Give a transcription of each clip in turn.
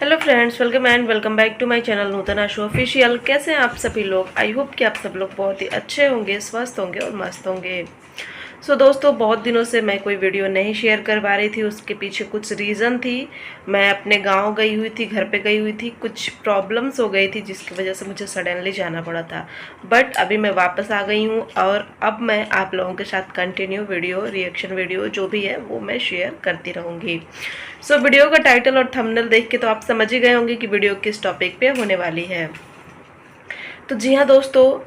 Hello friends, welcome back to my channel Nutan Ashu official. कैसे हैं आप सभी लोग? आई होप कि आप सब लोग बहुत ही अच्छे होंगे, स्वस्थ होंगे और मस्त होंगे। दोस्तों, बहुत दिनों से मैं कोई वीडियो नहीं शेयर कर पा रही थी। उसके पीछे कुछ रीज़न थी। मैं अपने गांव गई हुई थी, घर पे गई हुई थी, कुछ प्रॉब्लम्स हो गई थी जिसकी वजह से मुझे सडनली जाना पड़ा था। बट अभी मैं वापस आ गई हूँ और अब मैं आप लोगों के साथ कंटिन्यू वीडियो, रिएक्शन वीडियो जो भी है वो मैं शेयर करती रहूँगी। वीडियो का टाइटल और थंबनेल देख के तो आप समझ ही गए होंगे कि वीडियो किस टॉपिक पे होने वाली है। तो जी हाँ दोस्तों,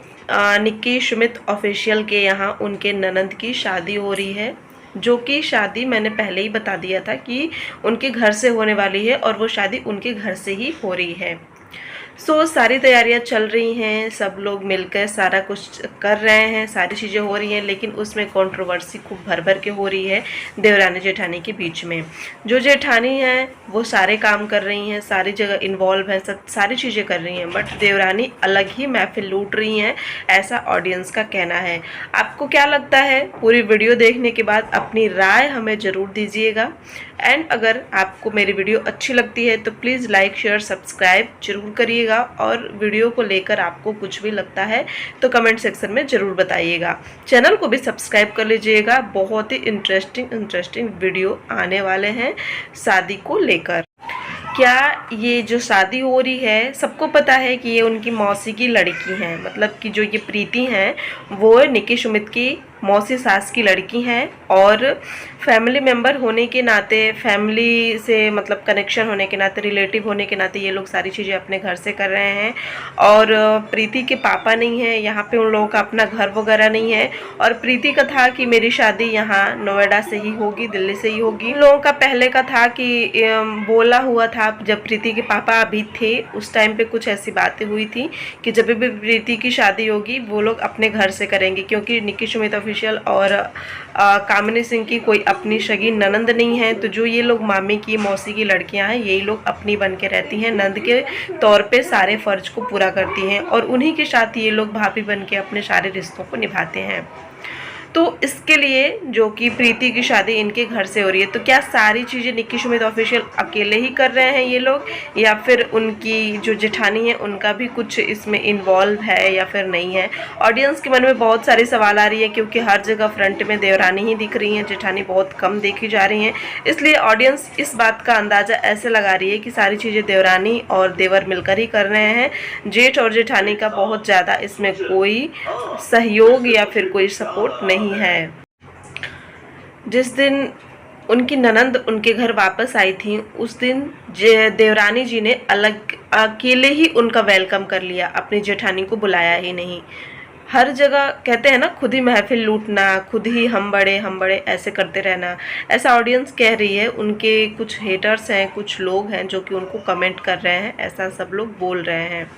निक्की सुमित ऑफिशियल के यहाँ उनके ननंद की शादी हो रही है, जो कि शादी मैंने पहले ही बता दिया था कि उनके घर से होने वाली है और वो शादी उनके घर से ही हो रही है। सारी तैयारियां चल रही हैं, सब लोग मिलकर सारा कुछ कर रहे हैं, सारी चीज़ें हो रही हैं, लेकिन उसमें कंट्रोवर्सी खूब भर भर के हो रही है देवरानी जेठानी के बीच में। जो जेठानी है वो सारे काम कर रही हैं, सारी जगह इन्वॉल्व है, सब सारी चीज़ें कर रही हैं, बट देवरानी अलग ही महफिल लूट रही हैं, ऐसा ऑडियंस का कहना है। आपको क्या लगता है? पूरी वीडियो देखने के बाद अपनी राय हमें ज़रूर दीजिएगा। एंड अगर आपको मेरी वीडियो अच्छी लगती है तो प्लीज़ लाइक, शेयर, सब्सक्राइब जरूर करिएगा, और वीडियो को लेकर आपको कुछ भी लगता है तो कमेंट सेक्शन में ज़रूर बताइएगा। चैनल को भी सब्सक्राइब कर लीजिएगा, बहुत ही इंटरेस्टिंग वीडियो आने वाले हैं शादी को लेकर। क्या ये जो शादी हो रही है, सबको पता है कि ये उनकी मौसी की लड़की हैं, मतलब कि जो ये प्रीति हैं वो निक्की सुमित की मौसी सास की लड़की हैं, और फैमिली मेम्बर होने के नाते, फैमिली से मतलब कनेक्शन होने के नाते, रिलेटिव होने के नाते ये लोग सारी चीज़ें अपने घर से कर रहे हैं। और प्रीति के पापा नहीं है यहाँ पे, उन लोगों का अपना घर वगैरह नहीं है। और प्रीति का था कि मेरी शादी यहाँ नोएडा से ही होगी, दिल्ली से ही होगी। इन लोगों का पहले का था कि बोला हुआ था, जब प्रीति के पापा अभी थे उस टाइम पे कुछ ऐसी बातें हुई थी कि जब भी प्रीति की शादी होगी वो लोग अपने घर से करेंगे, क्योंकि निक्की सुमित ऑफिशियल और कामिनी सिंह की कोई अपनी सगी ननंद नहीं है। तो जो ये लोग मामी की, मौसी की लड़कियां हैं, यही लोग अपनी बन के रहती हैं, नंद के तौर पे सारे फर्ज को पूरा करती हैं, और उन्हीं के साथ ये लोग भाभी बन के अपने सारे रिश्तों को निभाते हैं। तो इसके लिए जो कि प्रीति की शादी इनके घर से हो रही है, तो क्या सारी चीज़ें निक्की सुमित ऑफिशियल अकेले ही कर रहे हैं ये लोग, या फिर उनकी जो जेठानी है उनका भी कुछ इसमें इन्वॉल्व है या फिर नहीं है? ऑडियंस के मन में बहुत सारे सवाल आ रही है, क्योंकि हर जगह फ्रंट में देवरानी ही दिख रही हैं, जेठानी बहुत कम देखी जा रही हैं। इसलिए ऑडियंस इस बात का अंदाज़ा ऐसे लगा रही है कि सारी चीज़ें देवरानी और देवर मिलकर ही कर रहे हैं। जेठ और जेठानी का बहुत ज़्यादा इसमें कोई सहयोग या फिर कोई सपोर्ट नहीं है। जिस दिन उनकी ननंद उनके घर वापस आई थी, उस दिन देवरानी जी ने अलग अकेले ही उनका वेलकम कर लिया, अपनी जेठानी को बुलाया ही नहीं। हर जगह कहते हैं ना, खुद ही महफिल लूटना, खुद ही हम बड़े ऐसे करते रहना, ऐसा ऑडियंस कह रही है। उनके कुछ हेटर्स हैं, कुछ लोग हैं जो कि उनको कमेंट कर रहे हैं, ऐसा सब लोग बोल रहे हैं।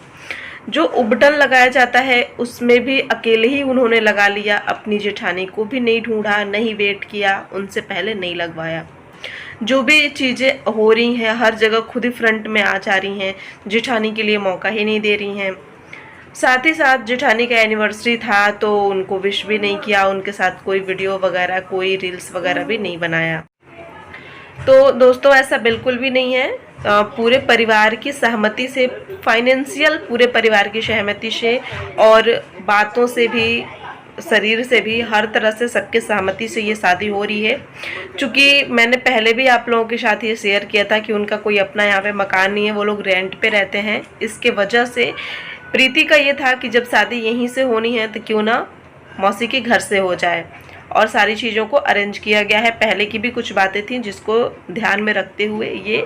जो उबटन लगाया जाता है उसमें भी अकेले ही उन्होंने लगा लिया, अपनी जेठानी को भी नहीं ढूंढा, नहीं वेट किया, उनसे पहले नहीं लगवाया। जो भी चीज़ें हो रही हैं हर जगह खुद ही फ्रंट में आ जा रही हैं, जेठानी के लिए मौका ही नहीं दे रही हैं। साथ ही साथ जेठानी का एनिवर्सरी था तो उनको विश भी नहीं किया, उनके साथ कोई वीडियो वगैरह, कोई रील्स वगैरह भी नहीं बनाया। तो दोस्तों, ऐसा बिल्कुल भी नहीं है। पूरे परिवार की सहमति से, फाइनेंशियल पूरे परिवार की सहमति से, और बातों से भी, शरीर से भी, हर तरह से सबके सहमति से ये शादी हो रही है। क्योंकि मैंने पहले भी आप लोगों के साथ ये शेयर किया था कि उनका कोई अपना यहाँ पे मकान नहीं है, वो लोग रेंट पे रहते हैं। इसके वजह से प्रीति का ये था कि जब शादी यहीं से होनी है तो क्यों ना मौसी के घर से हो जाए, और सारी चीज़ों को अरेंज किया गया है। पहले की भी कुछ बातें थी जिसको ध्यान में रखते हुए ये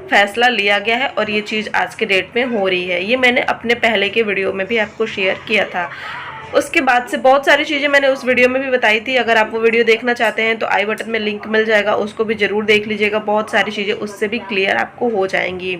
फैसला लिया गया है, और ये चीज़ आज के डेट में हो रही है। ये मैंने अपने पहले के वीडियो में भी आपको शेयर किया था। उसके बाद से बहुत सारी चीज़ें मैंने उस वीडियो में भी बताई थी। अगर आप वो वीडियो देखना चाहते हैं तो आई बटन में लिंक मिल जाएगा, उसको भी ज़रूर देख लीजिएगा। बहुत सारी चीज़ें उससे भी क्लियर आपको हो जाएंगी।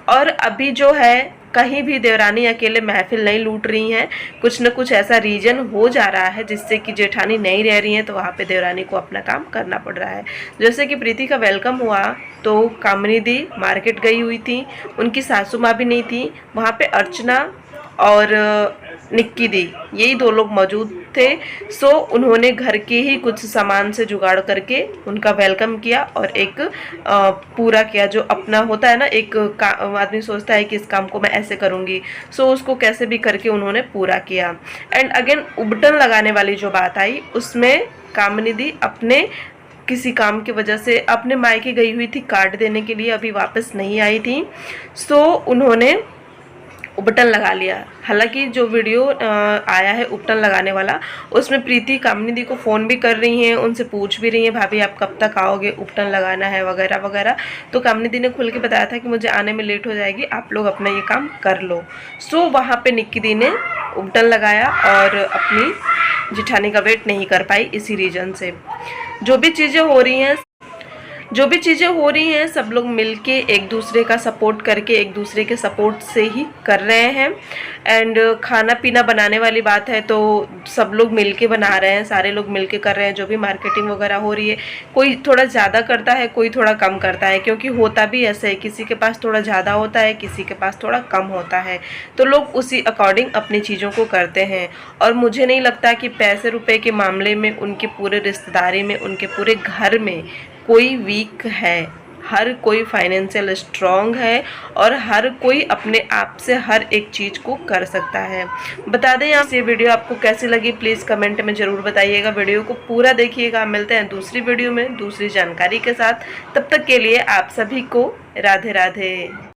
और अभी जो है, कहीं भी देवरानी अकेले महफिल नहीं लूट रही हैं, कुछ न कुछ ऐसा रीजन हो जा रहा है जिससे कि जेठानी नहीं रह रही हैं, तो वहाँ पे देवरानी को अपना काम करना पड़ रहा है। जैसे कि प्रीति का वेलकम हुआ तो कामिनी दी मार्केट गई हुई थी, उनकी सासू माँ भी नहीं थी वहाँ पे। अर्चना और निक्की दी, यही 2 लोग मौजूद थे। सो उन्होंने घर के ही कुछ सामान से जुगाड़ करके उनका वेलकम किया और एक पूरा किया। जो अपना होता है ना, एक आदमी सोचता है कि इस काम को मैं ऐसे करूँगी, सो उसको कैसे भी करके उन्होंने पूरा किया। एंड अगेन उबटन लगाने वाली जो बात आई, उसमें कामिनी दी अपने किसी काम की वजह से अपने मायके गई हुई थी कार्ड देने के लिए, अभी वापस नहीं आई थी। सो उन्होंने उपटन लगा लिया। हालांकि जो वीडियो आया है उपटन लगाने वाला, उसमें प्रीति कामिनी दी को फ़ोन भी कर रही हैं, उनसे पूछ भी रही हैं भाभी आप कब तक आओगे, उपटन लगाना है वगैरह वगैरह। तो कामिनी दी ने खुल के बताया था कि मुझे आने में लेट हो जाएगी, आप लोग अपना ये काम कर लो। सो वहाँ पे निक्की दी ने उपटन लगाया और अपनी जिठानी का वेट नहीं कर पाई इसी रीज़न से। जो भी चीज़ें हो रही हैं सब लोग मिलके एक दूसरे का सपोर्ट करके, एक दूसरे के सपोर्ट से ही कर रहे हैं। एंड खाना पीना बनाने वाली बात है तो सब लोग मिलके बना रहे हैं, सारे लोग मिलके कर रहे हैं। जो भी मार्केटिंग वगैरह हो रही है, कोई थोड़ा ज़्यादा करता है, कोई थोड़ा कम करता है, क्योंकि होता भी ऐसे है, किसी के पास थोड़ा ज़्यादा होता है, किसी के पास थोड़ा कम होता है, तो लोग उसी अकॉर्डिंग अपनी चीज़ों को करते हैं। और मुझे नहीं लगता कि पैसे रुपए के मामले में, उनके पूरे रिश्तेदारी में, उनके पूरे घर में कोई वीक है। हर कोई फाइनेंशियल स्ट्रॉन्ग है और हर कोई अपने आप से हर एक चीज़ को कर सकता है। बता दें आप, ये वीडियो आपको कैसी लगी प्लीज़ कमेंट में ज़रूर बताइएगा। वीडियो को पूरा देखिएगा। मिलते हैं दूसरी वीडियो में दूसरी जानकारी के साथ। तब तक के लिए आप सभी को राधे राधे।